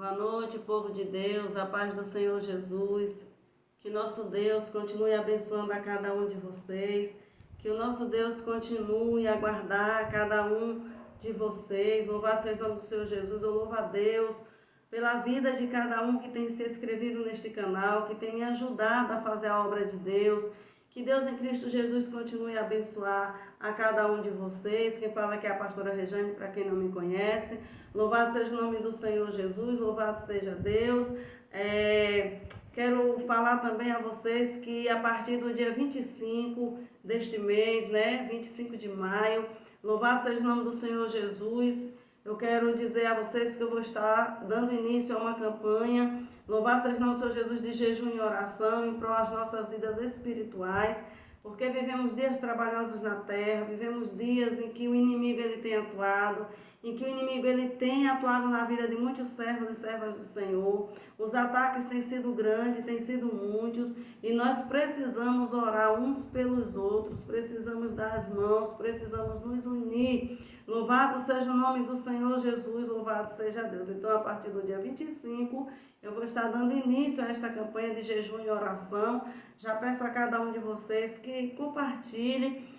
Boa noite, povo de Deus, a paz do Senhor Jesus. Que nosso Deus continue abençoando a cada um de vocês. Que o nosso Deus continue a guardar cada um de vocês. Louvado seja o nome do Senhor Jesus. Eu louvo a Deus pela vida de cada um que tem se inscrevido neste canal, que tem me ajudado a fazer a obra de Deus. Que Deus em Cristo Jesus continue a abençoar a cada um de vocês. Quem fala aqui é a pastora Rejane, para quem não me conhece. Louvado seja o nome do Senhor Jesus, louvado seja Deus. Quero falar também a vocês que a partir do dia 25 deste mês, 25 de maio, louvado seja o nome do Senhor Jesus. Eu quero dizer a vocês que eu vou estar dando início a uma campanha, louvado seja o nome do Senhor Jesus, de jejum e oração em prol das nossas vidas espirituais, porque vivemos dias trabalhosos na terra, vivemos dias em que o inimigo ele tem atuado, em que o inimigo ele tem atuado na vida de muitos servos e servas do Senhor. Os ataques têm sido grandes, têm sido muitos, e nós precisamos orar uns pelos outros, precisamos dar as mãos, precisamos nos unir. Louvado seja o nome do Senhor Jesus, louvado seja Deus. Então, a partir do dia 25, eu vou estar dando início a esta campanha de jejum e oração. Já peço a cada um de vocês que compartilhe.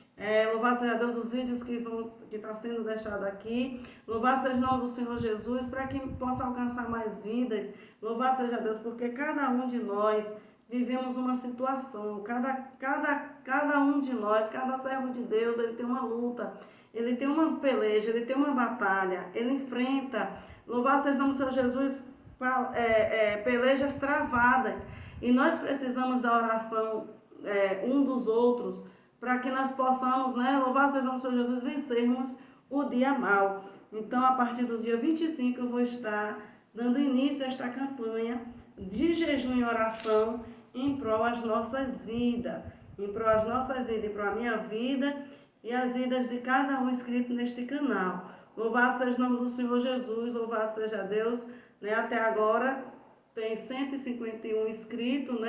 Louvado seja Deus os vídeos que está sendo deixado aqui. Louvado seja o nome do Senhor Jesus, para que possa alcançar mais vidas. Louvado seja Deus, porque cada um de nós vivemos uma situação. Cada um de nós, cada servo de Deus, ele tem uma luta, ele tem uma peleja, ele tem uma batalha, ele enfrenta. Louvado seja o nome do Senhor Jesus, pelejas travadas. E nós precisamos da oração um dos outros, para que nós possamos, louvar seja o nome do Senhor Jesus, vencermos o dia mal. Então, a partir do dia 25, eu vou estar dando início a esta campanha de jejum e oração em prol das nossas vidas, em prol a minha vida e as vidas de cada um inscrito neste canal. Louvado seja o nome do Senhor Jesus, louvado seja Deus, até agora tem 151 inscritos,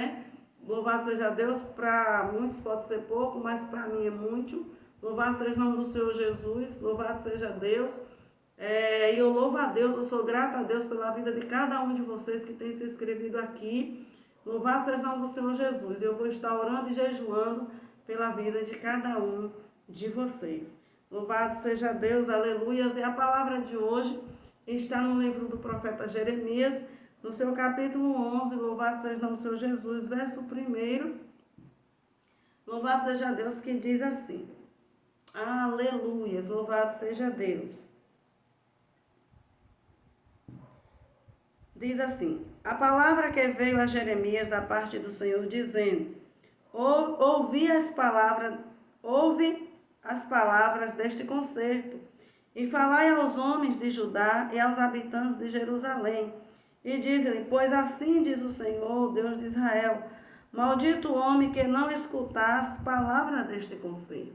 Louvado seja Deus, para muitos pode ser pouco, mas para mim é muito. Louvado seja o nome do Senhor Jesus, louvado seja Deus. E eu louvo a Deus, eu sou grata a Deus pela vida de cada um de vocês que tem se inscrevido aqui. Louvado seja o nome do Senhor Jesus. Eu vou estar orando e jejuando pela vida de cada um de vocês. Louvado seja Deus, aleluias. E a palavra de hoje está no livro do profeta Jeremias, no seu capítulo 11, louvado seja o nome do Senhor Jesus, verso 1, louvado seja Deus, que diz assim, aleluias, louvado seja Deus. Diz assim, a palavra que veio a Jeremias da parte do Senhor, dizendo, ouve as palavras deste concerto, e falai aos homens de Judá e aos habitantes de Jerusalém, e diz-lhe, pois assim diz o Senhor, Deus de Israel, maldito o homem que não escutar as palavras deste conselho.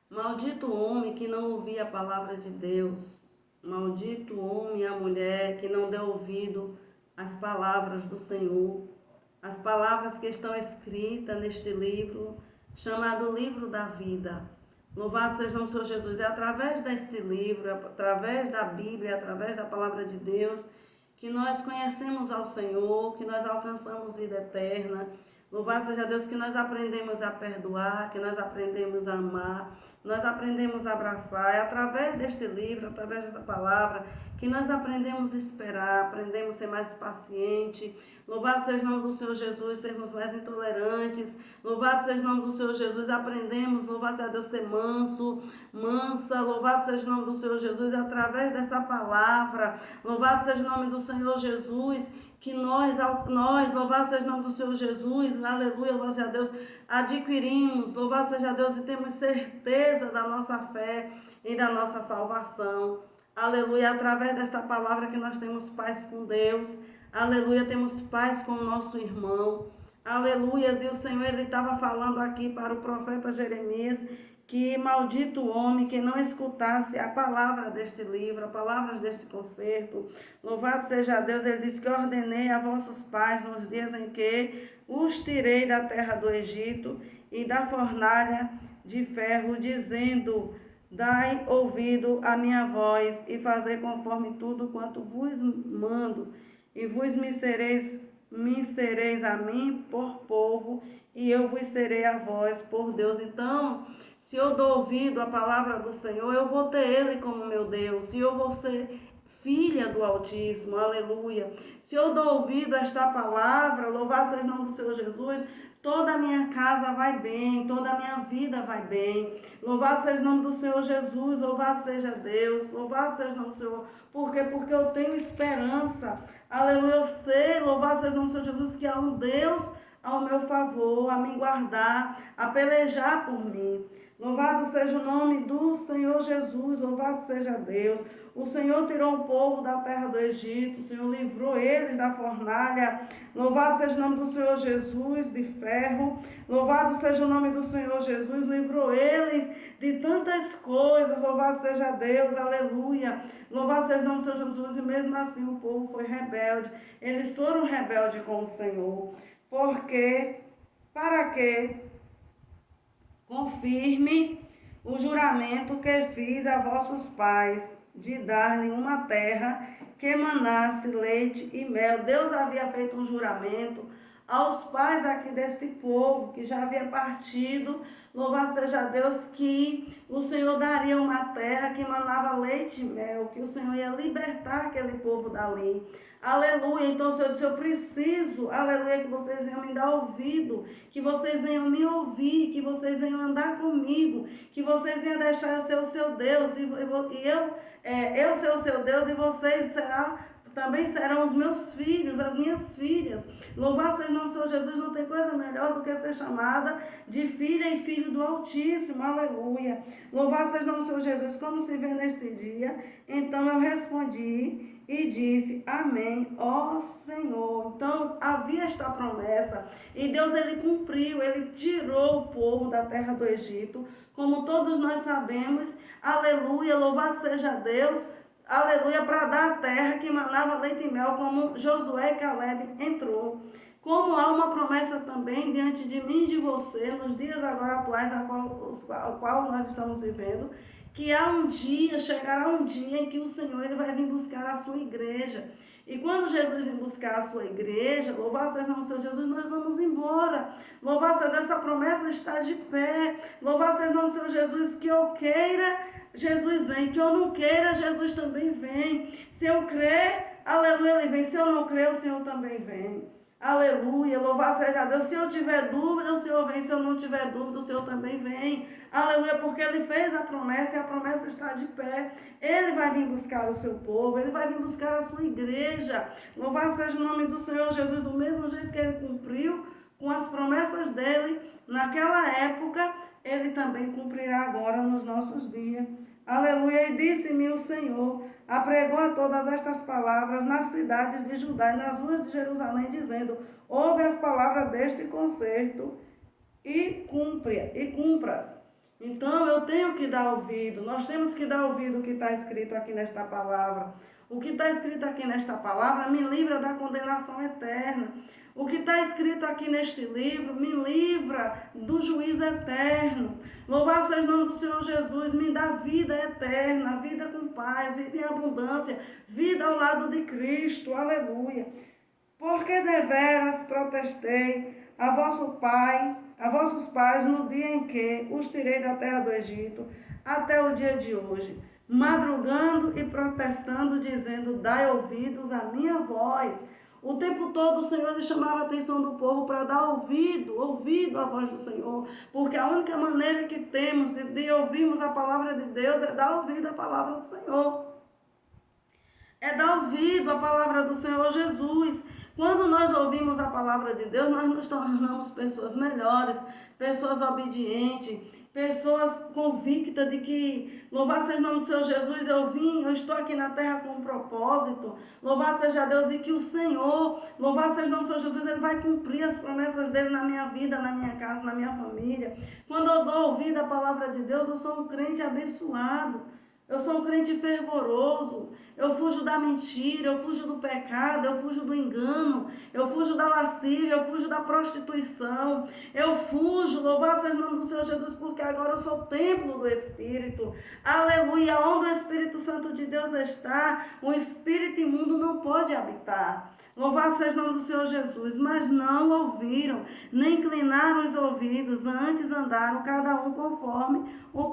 Maldito o homem que não ouvir a palavra de Deus. Maldito o homem e a mulher que não dê ouvido às palavras do Senhor. As palavras que estão escritas neste livro, chamado Livro da Vida. Louvado seja o nome do Senhor Jesus. É através deste livro, através da Bíblia, através da palavra de Deus, que nós conhecemos ao Senhor, que nós alcançamos vida eterna. Louvado seja Deus, que nós aprendemos a perdoar, que nós aprendemos a amar, nós aprendemos a abraçar. É através deste livro, através dessa palavra, que nós aprendemos a esperar, aprendemos a ser mais paciente. Louvado seja o nome do Senhor Jesus, sermos mais intolerantes. Louvado seja o nome do Senhor Jesus, aprendemos, louvado seja Deus, ser mansa. Louvado seja o nome do Senhor Jesus, através dessa palavra. Louvado seja o nome do Senhor Jesus, que nós, louvado seja o nome do Senhor Jesus, aleluia, louvado seja Deus, adquirimos, louvado seja Deus, e temos certeza da nossa fé e da nossa salvação. Aleluia, através desta palavra que nós temos paz com Deus. Aleluia, temos paz com o nosso irmão. Aleluias, e o Senhor, ele estava falando aqui para o profeta Jeremias, que maldito o homem que não escutasse a palavra deste livro, a palavra deste concerto. Louvado seja Deus, ele diz que ordenei a vossos pais nos dias em que os tirei da terra do Egito e da fornalha de ferro, dizendo, dai ouvido à minha voz, e fazei conforme tudo quanto vos mando, e vos me sereis a mim por povo, e eu vos serei a vós por Deus. Então, se eu dou ouvido à palavra do Senhor, eu vou ter Ele como meu Deus, e eu vou ser filha do Altíssimo, aleluia. Se eu dou ouvido a esta palavra, louvado seja o nome do Senhor Jesus, toda a minha casa vai bem, toda a minha vida vai bem. Louvado seja o nome do Senhor Jesus, louvado seja Deus, louvado seja o nome do Senhor. Por quê? Porque eu tenho esperança, aleluia. Eu sei, louvado seja o nome do Senhor Jesus, que há um Deus ao meu favor, a me guardar, a pelejar por mim. Louvado seja o nome do Senhor Jesus, louvado seja Deus. O Senhor tirou o povo da terra do Egito, o Senhor livrou eles da fornalha. Louvado seja o nome do Senhor Jesus, de ferro. Louvado seja o nome do Senhor Jesus, livrou eles de tantas coisas. Louvado seja Deus, aleluia. Louvado seja o nome do Senhor Jesus, e mesmo assim o povo foi rebelde. Eles foram rebeldes com o Senhor. Porque, para que confirme o juramento que fiz a vossos pais, de dar-lhe uma terra que emanasse leite e mel. Deus havia feito um juramento aos pais aqui deste povo, que já havia partido, louvado seja Deus, que o Senhor daria uma terra que emanava leite e mel, que o Senhor ia libertar aquele povo dali. Aleluia. Então o Senhor disse, eu preciso, aleluia, que vocês venham me dar ouvido, que vocês venham me ouvir, que vocês venham andar comigo, que vocês venham deixar eu ser o seu Deus, e eu ser o seu Deus, e vocês também serão os meus filhos, as minhas filhas. Louvado seja o nome do Senhor Jesus, não tem coisa melhor do que ser chamada de filha e filho do Altíssimo, aleluia. Louvado seja o nome do Senhor Jesus, como se vê neste dia. Então eu respondi e disse, amém, ó Senhor. Então havia esta promessa, e Deus ele cumpriu, ele tirou o povo da terra do Egito, como todos nós sabemos, aleluia, louvado seja Deus, aleluia, para dar a terra que manava leite e mel, como Josué e Caleb entrou. Como há uma promessa também diante de mim e de você, nos dias agora atuais, ao qual nós estamos vivendo, que há um dia, chegará um dia em que o Senhor ele vai vir buscar a sua igreja. E quando Jesus vir buscar a sua igreja, louvado seja o nome do Senhor Jesus, nós vamos embora. Louvado seja Deus, essa promessa está de pé. Louvado seja o nome do Senhor Jesus, que eu queira, Jesus vem. Que eu não queira, Jesus também vem. Se eu crer, aleluia, ele vem. Se eu não crer, o Senhor também vem. Aleluia, louvado seja Deus. Se eu tiver dúvida, o Senhor vem. Se eu não tiver dúvida, o Senhor também vem. Aleluia, porque ele fez a promessa e a promessa está de pé. Ele vai vir buscar o seu povo, ele vai vir buscar a sua igreja. Louvado seja o nome do Senhor Jesus, do mesmo jeito que ele cumpriu com as promessas dele naquela época, ele também cumprirá agora nos nossos dias. Aleluia, e disse-me o Senhor, apregou a todas estas palavras nas cidades de Judá e nas ruas de Jerusalém, dizendo, ouve as palavras deste concerto e cumpra-as. Então eu tenho que dar ouvido, nós temos que dar ouvido o que está escrito aqui nesta palavra. O que está escrito aqui nesta palavra me livra da condenação eterna. O que está escrito aqui neste livro me livra do juízo eterno. Louvado seja o nome do Senhor Jesus, me dá vida eterna, vida com paz, vida em abundância, vida ao lado de Cristo, aleluia. Porque deveras protestei a vossos pais no dia em que os tirei da terra do Egito, até o dia de hoje, madrugando e protestando, dizendo, dai ouvidos à minha voz. O tempo todo o Senhor ele chamava a atenção do povo para dar ouvido à voz do Senhor, porque a única maneira que temos de ouvirmos a palavra de Deus é dar ouvido à palavra do Senhor. É dar ouvido à palavra do Senhor Jesus. Quando nós ouvimos a palavra de Deus, nós nos tornamos pessoas melhores, pessoas obedientes, pessoas convictas de que, louvado seja o nome do Senhor Jesus, eu estou aqui na terra com um propósito, louvado seja Deus, e que o Senhor, louvado seja o nome do Senhor Jesus, ele vai cumprir as promessas dele na minha vida, na minha casa, na minha família. Quando eu dou ouvido à palavra de Deus, eu sou um crente abençoado. Eu sou um crente fervoroso. Eu fujo da mentira, eu fujo do pecado, eu fujo do engano, eu fujo da lascívia, eu fujo da prostituição. Eu fujo, louvado seja o nome do Senhor Jesus, porque agora eu sou templo do Espírito. Aleluia, onde o Espírito Santo de Deus está, o espírito imundo não pode habitar. Louvado seja o nome do Senhor Jesus. Mas não ouviram, nem inclinaram os ouvidos, antes andaram cada um conforme o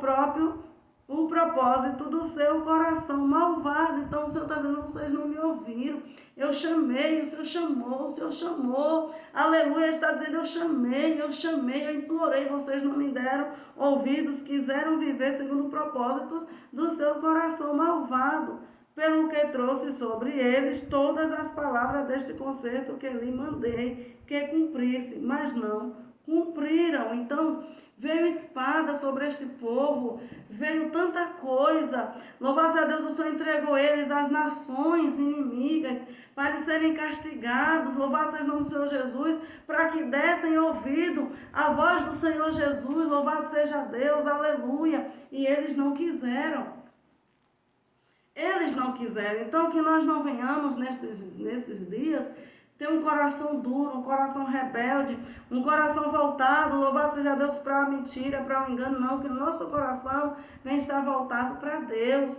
propósito do seu coração malvado. Então o Senhor está dizendo, vocês não me ouviram. Eu chamei, o Senhor chamou, o Senhor chamou. Aleluia, está dizendo, eu chamei, eu implorei, vocês não me deram ouvidos, quiseram viver segundo propósitos do seu coração malvado, pelo que trouxe sobre eles todas as palavras deste concerto que lhe mandei que cumprisse, mas não cumpriram. Então, veio espada sobre este povo, veio tanta coisa. Louvado a Deus, o Senhor entregou eles às nações inimigas para serem castigados. Louvado seja o nome do Senhor Jesus, para que dessem ouvido à voz do Senhor Jesus. Louvado seja Deus, aleluia. E eles não quiseram. Eles não quiseram. Então, que nós não venhamos nesses dias ter um coração duro, um coração rebelde, um coração voltado, louvado seja Deus, para a mentira, para o engano, não, que o nosso coração vem estar voltado para Deus.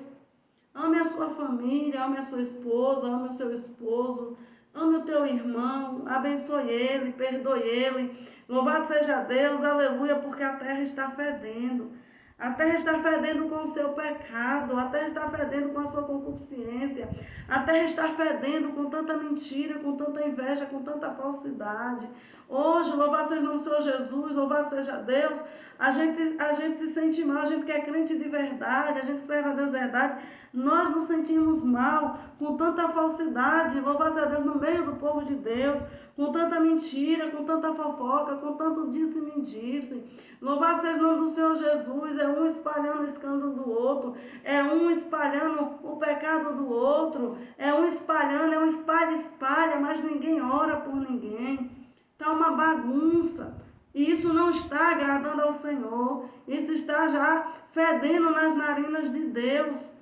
Ame a sua família, ame a sua esposa, ame o seu esposo, ame o teu irmão, abençoe ele, perdoe ele. Louvado seja Deus, aleluia, porque a terra está fedendo. A terra está fedendo com o seu pecado, a terra está fedendo com a sua concupiscência, a terra está fedendo com tanta mentira, com tanta inveja, com tanta falsidade. Hoje, louvado seja o nome do Senhor Jesus, louvado seja Deus, a gente se sente mal, a gente que é crente de verdade, a gente serve a Deus de verdade, nós nos sentimos mal com tanta falsidade, louvado seja Deus, no meio do povo de Deus, com tanta mentira, com tanta fofoca, com tanto disse-me-disse. Louvado seja o nome do Senhor Jesus, é um espalhando o escândalo do outro, é um espalhando o pecado do outro, é um espalhando, é um espalha, mas ninguém ora por ninguém. Está uma bagunça. E isso não está agradando ao Senhor, isso está já fedendo nas narinas de Deus.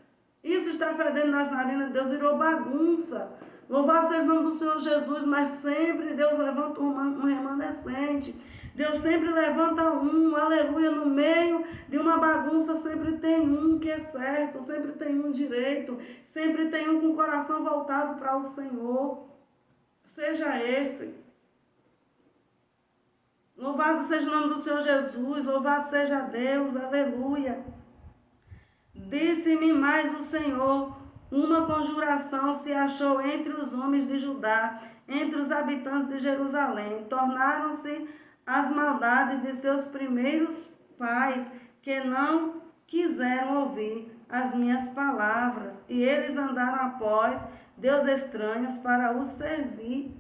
Isso está fedendo nas narinas de Deus, virou bagunça. Louvado seja o nome do Senhor Jesus, mas sempre Deus levanta um remanescente. Deus sempre levanta um, aleluia, no meio de uma bagunça sempre tem um que é certo, sempre tem um direito, sempre tem um com o coração voltado para o Senhor. Seja esse. Louvado seja o nome do Senhor Jesus, louvado seja Deus, aleluia. Disse-me mais o Senhor, uma conjuração se achou entre os homens de Judá, entre os habitantes de Jerusalém. Tornaram-se as maldades de seus primeiros pais, que não quiseram ouvir as minhas palavras, e eles andaram após deuses estranhos para os servir.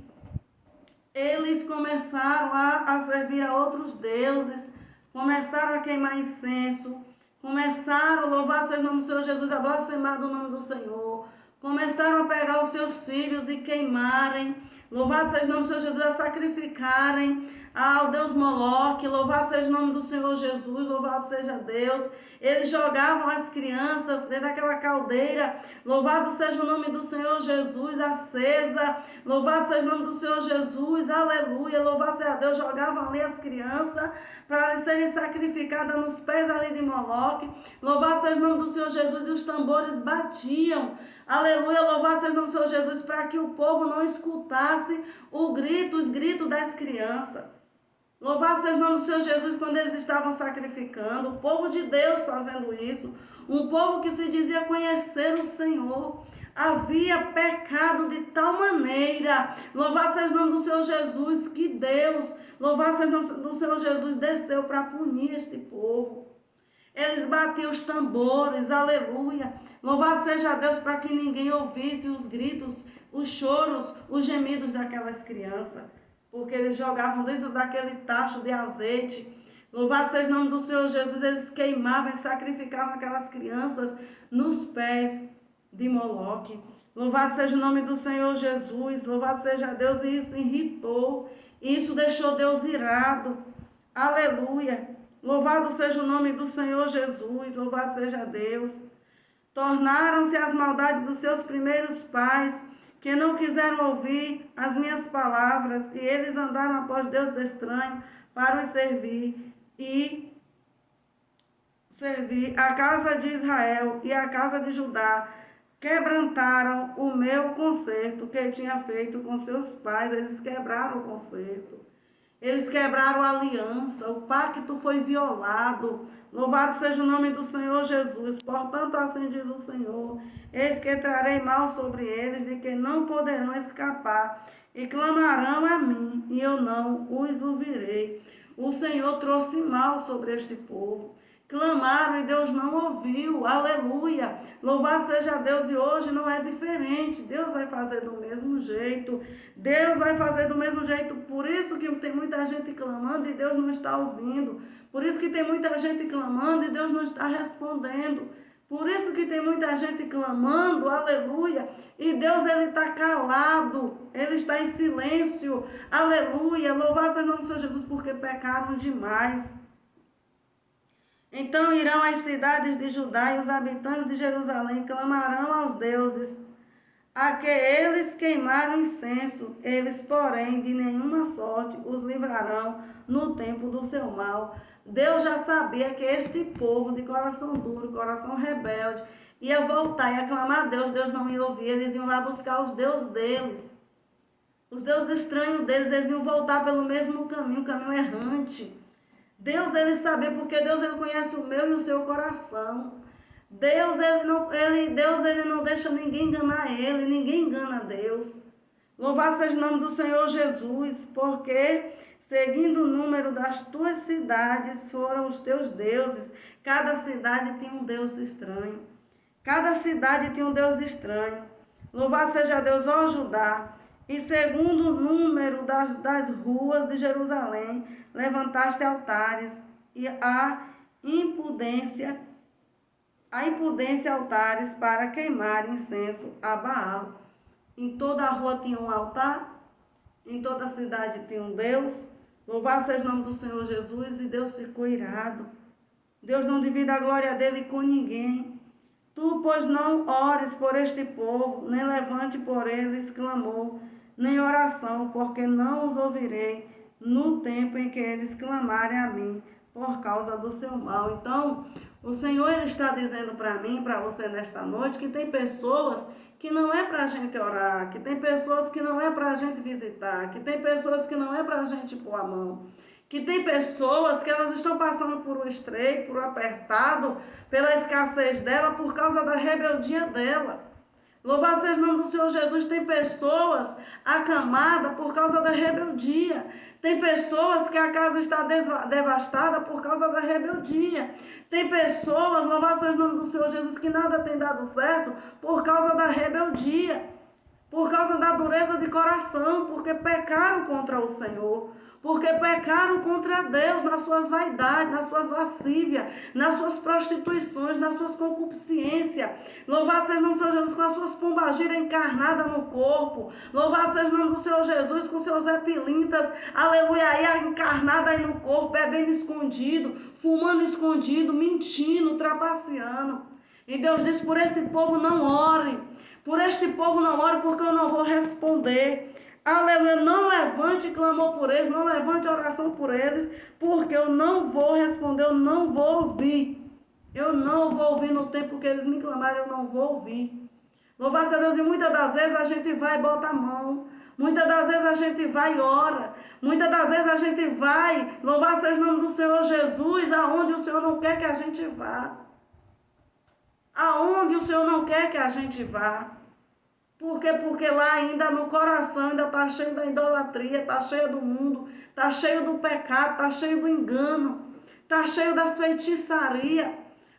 Eles começaram a servir a outros deuses, começaram a queimar incenso, começaram, louvado seja o nome do Senhor Jesus, a blasfemar do nome do Senhor, começaram a pegar os seus filhos e queimarem, louvado seja o nome do Senhor Jesus, a sacrificarem ao Deus Moloque, louvado seja o nome do Senhor Jesus, louvado seja Deus. Eles jogavam as crianças dentro daquela caldeira, louvado seja o nome do Senhor Jesus, acesa, louvado seja o nome do Senhor Jesus, aleluia, louvado seja Deus. Jogavam ali as crianças para serem sacrificadas nos pés ali de Moloque, louvado seja o nome do Senhor Jesus, e os tambores batiam, aleluia, louvado seja o nome do Senhor Jesus, para que o povo não escutasse os gritos das crianças. Louvado seja o nome do Senhor Jesus, quando eles estavam sacrificando, o povo de Deus fazendo isso, um povo que se dizia conhecer o Senhor, havia pecado de tal maneira, louvado seja o nome do Senhor Jesus, que Deus, louvado seja o nome do Senhor Jesus, desceu para punir este povo. Eles batiam os tambores, aleluia, louvado seja Deus, para que ninguém ouvisse os gritos, os choros, os gemidos daquelas crianças, porque eles jogavam dentro daquele tacho de azeite. Louvado seja o nome do Senhor Jesus, eles queimavam e sacrificavam aquelas crianças nos pés de Moloque. Louvado seja o nome do Senhor Jesus, louvado seja Deus, e isso irritou, isso deixou Deus irado, aleluia. Louvado seja o nome do Senhor Jesus, louvado seja Deus. Tornaram-se as maldades dos seus primeiros pais, que não quiseram ouvir as minhas palavras, e eles andaram após deuses estranhos para os servir a casa de Israel e a casa de Judá. Quebrantaram o meu concerto que tinha feito com seus pais. Eles quebraram o concerto. Eles quebraram a aliança. O pacto foi violado. Louvado seja o nome do Senhor Jesus. Portanto, assim diz o Senhor: eis que trarei mal sobre eles, e que não poderão escapar, e clamarão a mim, e eu não os ouvirei. O Senhor trouxe mal sobre este povo. Clamaram e Deus não ouviu, aleluia, louvado seja Deus. E hoje não é diferente, Deus vai fazer do mesmo jeito, Deus vai fazer do mesmo jeito. Por isso que tem muita gente clamando e Deus não está ouvindo, por isso que tem muita gente clamando e Deus não está respondendo, por isso que tem muita gente clamando, aleluia, e Deus ele está calado, ele está em silêncio, aleluia, louvado seja o nome do Senhor Jesus, porque pecaram demais. Então irão as cidades de Judá e os habitantes de Jerusalém clamarão aos deuses, a que eles queimaram incenso. Eles, porém, de nenhuma sorte os livrarão no tempo do seu mal. Deus já sabia que este povo de coração duro, coração rebelde, ia voltar e aclamar a Deus. Deus não ia ouvir, eles iam lá buscar os deuses deles. Os deuses estranhos deles, eles iam voltar pelo mesmo caminho, o caminho errante. Deus, ele sabia, porque Deus, ele conhece o meu e o seu coração. Deus, ele não deixa ninguém enganar ele, ninguém engana Deus. Louvado seja o nome do Senhor Jesus, porque seguindo o número das tuas cidades foram os teus deuses. Cada cidade tinha um Deus estranho. Cada cidade tinha um Deus estranho. Louvado seja Deus, ó Judá. E segundo o número das ruas de Jerusalém, levantaste altares, e a impudência altares para queimar incenso a Baal. Em toda a rua tinha um altar, em toda a cidade tinha um Deus. Louvado seja o nome do Senhor Jesus. E Deus ficou irado. Deus não divide a glória dele com ninguém. Tu, pois, não ores por este povo, nem levante por eles clamor, nem oração, porque não os ouvirei no tempo em que eles clamarem a mim por causa do seu mal. Então, o Senhor, ele está dizendo para mim, para você nesta noite, que tem pessoas que não é para a gente orar, que tem pessoas que não é para a gente visitar, que tem pessoas que não é para a gente pôr a mão, que tem pessoas que elas estão passando por um estreito, por um apertado, pela escassez dela, por causa da rebeldia dela. Louvado seja o nome do Senhor Jesus. Tem pessoas acamadas por causa da rebeldia. Tem pessoas que a casa está devastada por causa da rebeldia. Tem pessoas, louvado seja o nome do Senhor Jesus, que nada tem dado certo por causa da rebeldia, por causa da dureza de coração, porque pecaram contra o Senhor, porque pecaram contra Deus nas suas vaidades, nas suas lascívias, nas suas prostituições, nas suas concupiscências. Louvado seja o nome do Senhor Jesus, com as suas pombagiras encarnadas no corpo. Louvado seja o nome do Senhor Jesus, com seus epilintas, aleluia, aí encarnada aí no corpo, bebendo escondido, fumando escondido, mentindo, trapaceando. E Deus diz: por esse povo não orem, por este povo não orem, porque eu não vou responder. Aleluia, não levante clamor por eles, não levante oração por eles, porque eu não vou responder, eu não vou ouvir. Eu não vou ouvir no tempo que eles me clamarem, eu não vou ouvir. Louvado seja Deus, e muitas das vezes a gente vai e bota a mão. Muitas das vezes a gente vai e ora. Muitas das vezes a gente vai, louvado seja o nome do Senhor Jesus, aonde o Senhor não quer que a gente vá. Aonde o Senhor não quer que a gente vá. Por quê? Porque lá ainda no coração ainda está cheio da idolatria, está cheio do mundo, está cheio do pecado, está cheio do engano, está cheio das feitiçarias.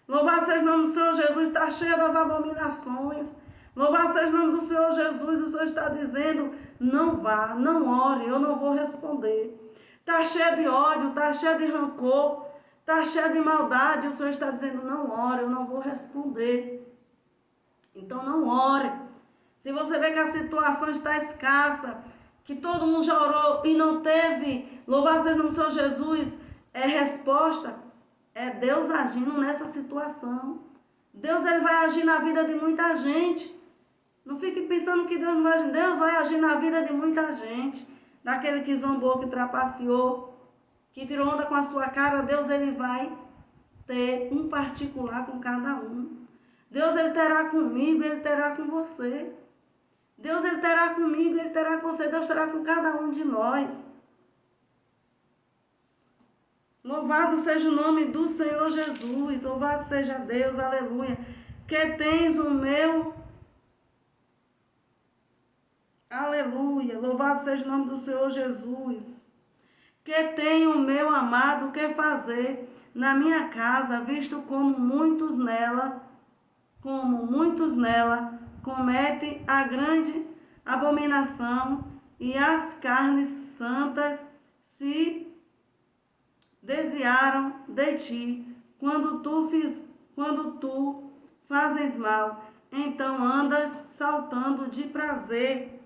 Louvado seja o nome do Senhor Jesus, está cheio das abominações. Louvado seja o nome do Senhor Jesus, o Senhor está dizendo: não vá, não ore, eu não vou responder. Está cheio de ódio, está cheio de rancor, está cheio de maldade, o Senhor está dizendo: não ore, eu não vou responder. Então não ore. Se você vê que a situação está escassa, que todo mundo já orou e não teve, louvado seja o nome do Senhor Jesus, resposta, é Deus agindo nessa situação. Deus ele vai agir na vida de muita gente. Não fique pensando que Deus não vai agir. Deus vai agir na vida de muita gente. Daquele que zombou, que trapaceou, que tirou onda com a sua cara, Deus ele vai ter um particular com cada um. Deus ele terá comigo, ele terá com você. Deus ele terá comigo, ele terá com você. Deus terá com cada um de nós. Louvado seja o nome do Senhor Jesus. Louvado seja Deus, aleluia. Que tens o meu... Aleluia. Louvado seja o nome do Senhor Jesus. Que tem o meu amado que fazer na minha casa, visto como muitos nela cometem a grande abominação e as carnes santas se desviaram de ti, quando tu fazes mal, então andas saltando de prazer.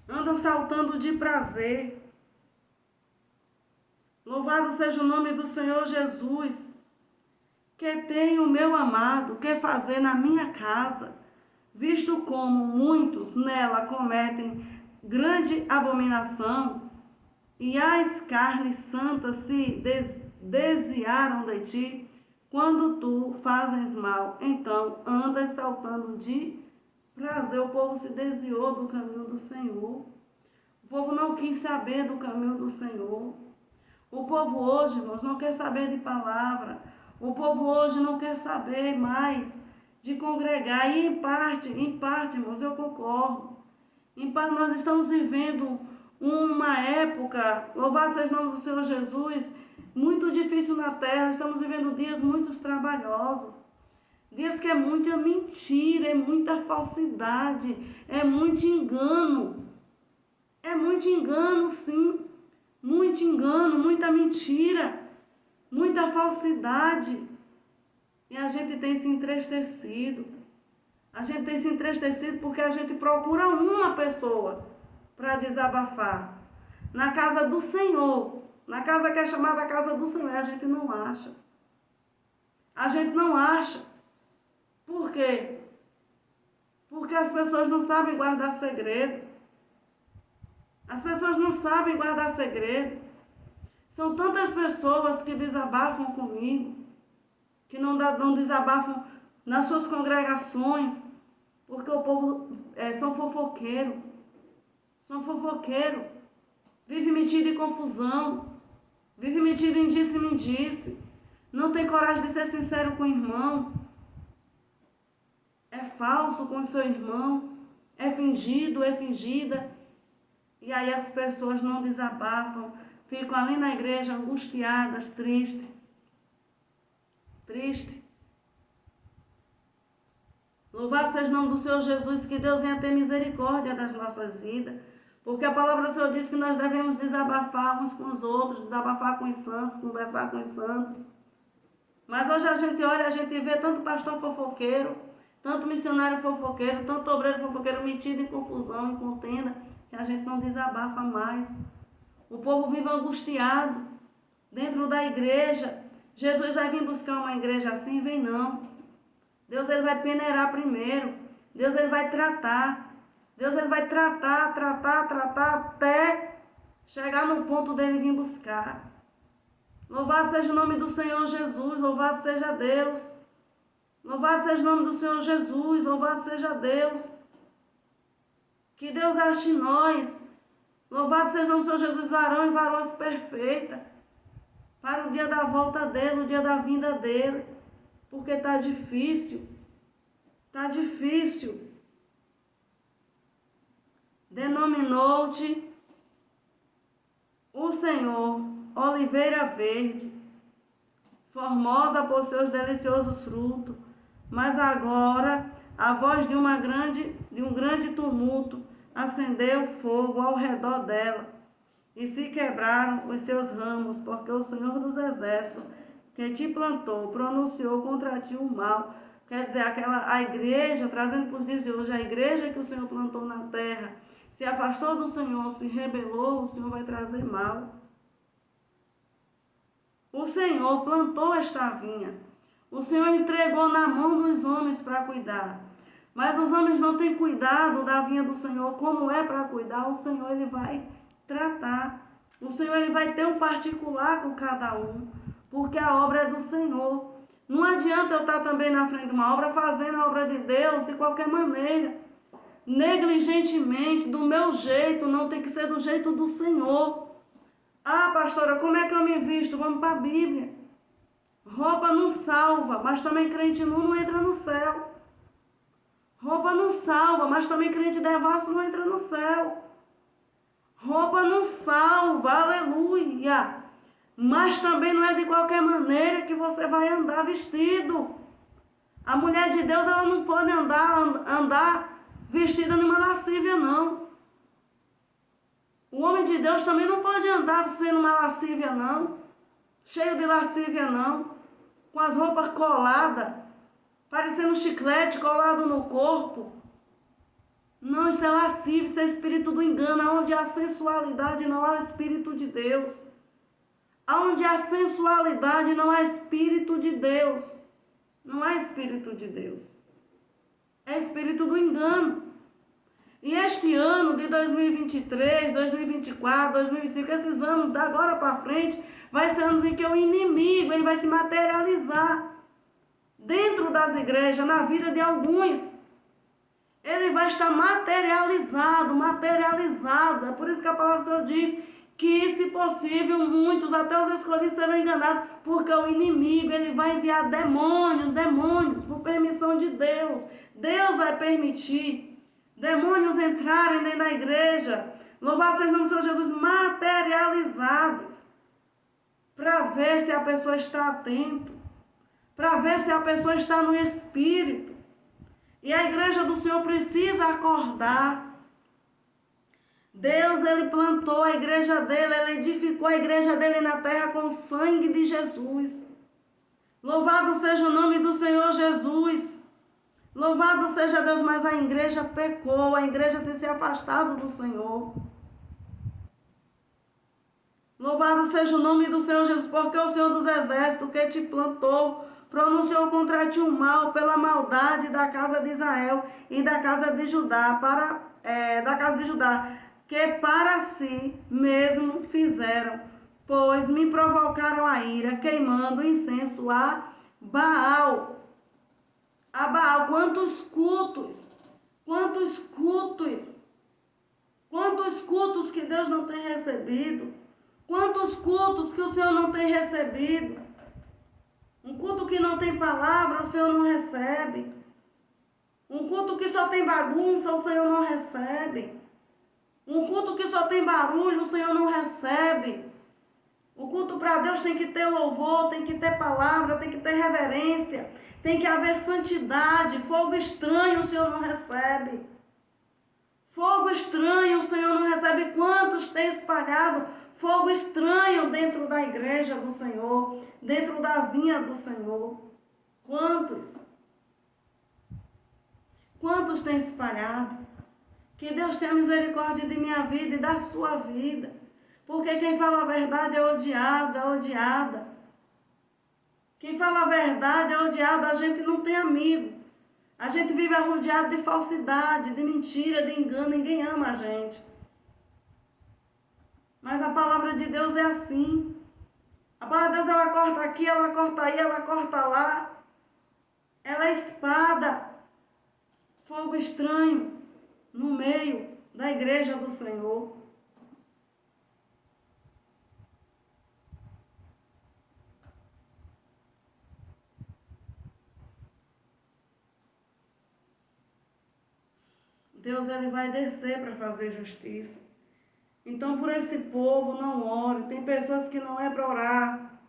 Andam saltando de prazer. Louvado seja o nome do Senhor Jesus, que tem o meu amado que fazer na minha casa, visto como muitos nela cometem grande abominação, e as carnes santas se desviaram de ti, quando tu fazes mal, então andas saltando de prazer. O povo se desviou do caminho do Senhor. O povo não quis saber do caminho do Senhor. O povo hoje, irmãos, não quer saber de palavra. O povo hoje não quer saber mais de congregar. E em parte, irmãos, eu concordo. Em parte, nós estamos vivendo uma época, louvado seja o nome do Senhor Jesus, muito difícil na terra. Estamos vivendo dias muito trabalhosos. Dias que é muita mentira, é muita falsidade, é muito engano. É muito engano, sim. Muito engano, muita mentira, muita falsidade. E a gente tem se entristecido. A gente tem se entristecido porque a gente procura uma pessoa para desabafar. Na casa do Senhor, na casa que é chamada casa do Senhor, a gente não acha. A gente não acha. Por quê? Porque as pessoas não sabem guardar segredo. As pessoas não sabem guardar segredo. São tantas pessoas que desabafam comigo, que não desabafam nas suas congregações, porque o povo são fofoqueiros. São fofoqueiros. Vive metido em confusão. Vive metido em disse-me-disse. Não tem coragem de ser sincero com o irmão. É falso com o seu irmão. É fingido, é fingida. E aí as pessoas não desabafam. Ficam ali na igreja angustiadas, tristes. Triste. Louvado seja o nome do Senhor Jesus, que Deus venha ter misericórdia das nossas vidas. Porque a palavra do Senhor diz que nós devemos desabafar uns com os outros, desabafar com os santos, conversar com os santos. Mas hoje a gente olha, a gente vê tanto pastor fofoqueiro, tanto missionário fofoqueiro, tanto obreiro fofoqueiro metido em confusão, em contenda, que a gente não desabafa mais. O povo vive angustiado dentro da igreja. Jesus vai vir buscar uma igreja assim? Vem não. Deus ele vai peneirar primeiro. Deus ele vai tratar. Deus ele vai tratar até chegar no ponto dele vir buscar. Louvado seja o nome do Senhor Jesus. Louvado seja Deus. Louvado seja o nome do Senhor Jesus. Louvado seja Deus. Que Deus ache em nós. Louvado seja o nome do Senhor Jesus, varão e varoas perfeita. Para o dia da volta dele, o dia da vinda dele. Porque está difícil. Está difícil. Denominou-te o Senhor oliveira verde, formosa por seus deliciosos frutos. Mas agora a voz de um grande tumulto acendeu fogo ao redor dela, e se quebraram os seus ramos, porque o Senhor dos Exércitos, que te plantou, pronunciou contra ti o mal. Quer dizer, a igreja, trazendo para os dias de hoje, a igreja que o Senhor plantou na terra, se afastou do Senhor, se rebelou, o Senhor vai trazer mal. O Senhor plantou esta vinha. O Senhor entregou na mão dos homens para cuidar. Mas os homens não têm cuidado da vinha do Senhor. Como é para cuidar, o Senhor ele vai tratar. O Senhor ele vai ter um particular com cada um. Porque a obra é do Senhor. Não adianta eu estar também na frente de uma obra, fazendo a obra de Deus de qualquer maneira. Negligentemente, do meu jeito, não tem que ser do jeito do Senhor. Ah, pastora, como é que eu me visto? Vamos para a Bíblia. Roupa não salva, mas também crente nu não entra no céu. Roupa não salva, mas também crente devasso não entra no céu. Roupa não salva, aleluia. Mas também não é de qualquer maneira que você vai andar vestido. A mulher de Deus, ela não pode andar vestida numa lascívia, não. O homem de Deus também não pode andar sendo uma lascívia, não. Cheio de lascívia, não. Com as roupas coladas, parecendo um chiclete colado no corpo. Não, isso é lascívio, isso é espírito do engano. Onde há sensualidade, não há o Espírito de Deus. Onde há sensualidade, não há Espírito de Deus. Não há Espírito de Deus. É espírito do engano. E este ano de 2023, 2024, 2025, esses anos da agora para frente, vai ser anos em que o inimigo ele vai se materializar dentro das igrejas, na vida de alguns. Ele vai estar materializado. É por isso que a palavra do Senhor diz que, se possível, muitos, até os escolhidos, serão enganados, porque o inimigo ele vai enviar demônios, por permissão de Deus. Deus vai permitir demônios entrarem dentro da igreja, louvado seja o nome do Senhor Jesus, materializados, para ver se a pessoa está atenta, para ver se a pessoa está no Espírito. E a igreja do Senhor precisa acordar. Deus, ele plantou a igreja dele, ele edificou a igreja dele na terra com o sangue de Jesus. Louvado seja o nome do Senhor Jesus. Louvado seja Deus, mas a igreja pecou, a igreja tem se afastado do Senhor. Louvado seja o nome do Senhor Jesus, porque o Senhor dos Exércitos que te plantou, pronunciou contra ti o mal pela maldade da casa de Israel e da casa de Judá, que para si mesmo fizeram, pois me provocaram a ira, queimando incenso a Baal. A Baal, quantos cultos que Deus não tem recebido, quantos cultos que o Senhor não tem recebido. Um culto que não tem palavra, o Senhor não recebe. Um culto que só tem bagunça, o Senhor não recebe. Um culto que só tem barulho, o Senhor não recebe. O culto para Deus tem que ter louvor, tem que ter palavra, tem que ter reverência. Tem que haver santidade. Fogo estranho o Senhor não recebe. Fogo estranho o Senhor não recebe. Quantos tem espalhado fogo estranho dentro da igreja do Senhor, dentro da vinha do Senhor? Quantos? Quantos tem espalhado? Que Deus tenha misericórdia de minha vida e da sua vida. Porque quem fala a verdade é odiado, é odiada. Quem fala a verdade é odiado, a gente não tem amigo. A gente vive rodeado de falsidade, de mentira, de engano, ninguém ama a gente. Mas a palavra de Deus é assim. A palavra de Deus, ela corta aqui, ela corta aí, ela corta lá. Ela é espada, fogo estranho no meio da igreja do Senhor. Deus ele vai descer para fazer justiça. Então, por esse povo, não ore. Tem pessoas que não é para orar.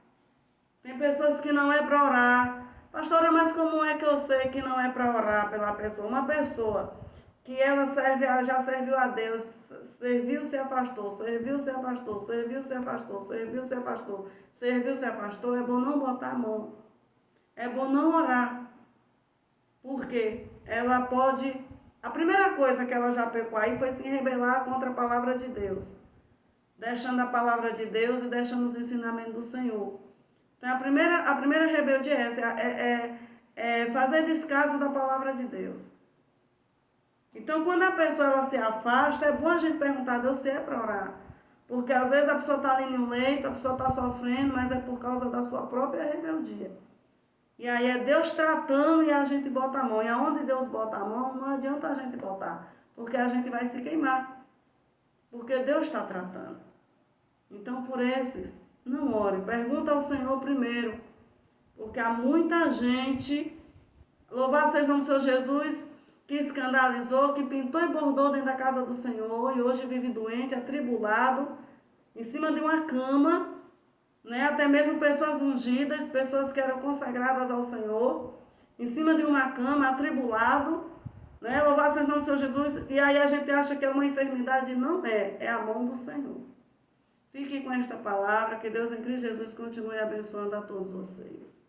Tem pessoas que não é para orar. Pastora, mas como é que eu sei que não é para orar pela pessoa? Uma pessoa que ela já serviu a Deus, serviu, se afastou, serviu, se afastou, serviu, se afastou, serviu, se afastou, serviu, se afastou, é bom não botar a mão. É bom não orar. Porque ela pode... A primeira coisa que ela já pecou aí foi se rebelar contra a palavra de Deus. Deixando a palavra de Deus e deixando os ensinamentos do Senhor. Então, a primeira rebeldia é essa, é fazer descaso da palavra de Deus. Então, quando a pessoa ela se afasta, é bom a gente perguntar a Deus se é para orar. Porque às vezes a pessoa está ali no leito, a pessoa está sofrendo, mas é por causa da sua própria rebeldia. E aí é Deus tratando e a gente bota a mão. E aonde Deus bota a mão, não adianta a gente botar, porque a gente vai se queimar. Porque Deus está tratando. Então, por esses, não ore. Pergunta ao Senhor primeiro. Porque há muita gente, louvado seja o nome do Senhor Jesus, que escandalizou, que pintou e bordou dentro da casa do Senhor e hoje vive doente, atribulado, em cima de uma cama, né? Até mesmo pessoas ungidas, pessoas que eram consagradas ao Senhor, em cima de uma cama, atribulado, né? Louvado seja o nome do Senhor Jesus, e aí a gente acha que é uma enfermidade, não é, é a mão do Senhor. Fique com esta palavra, que Deus em Cristo Jesus continue abençoando a todos vocês.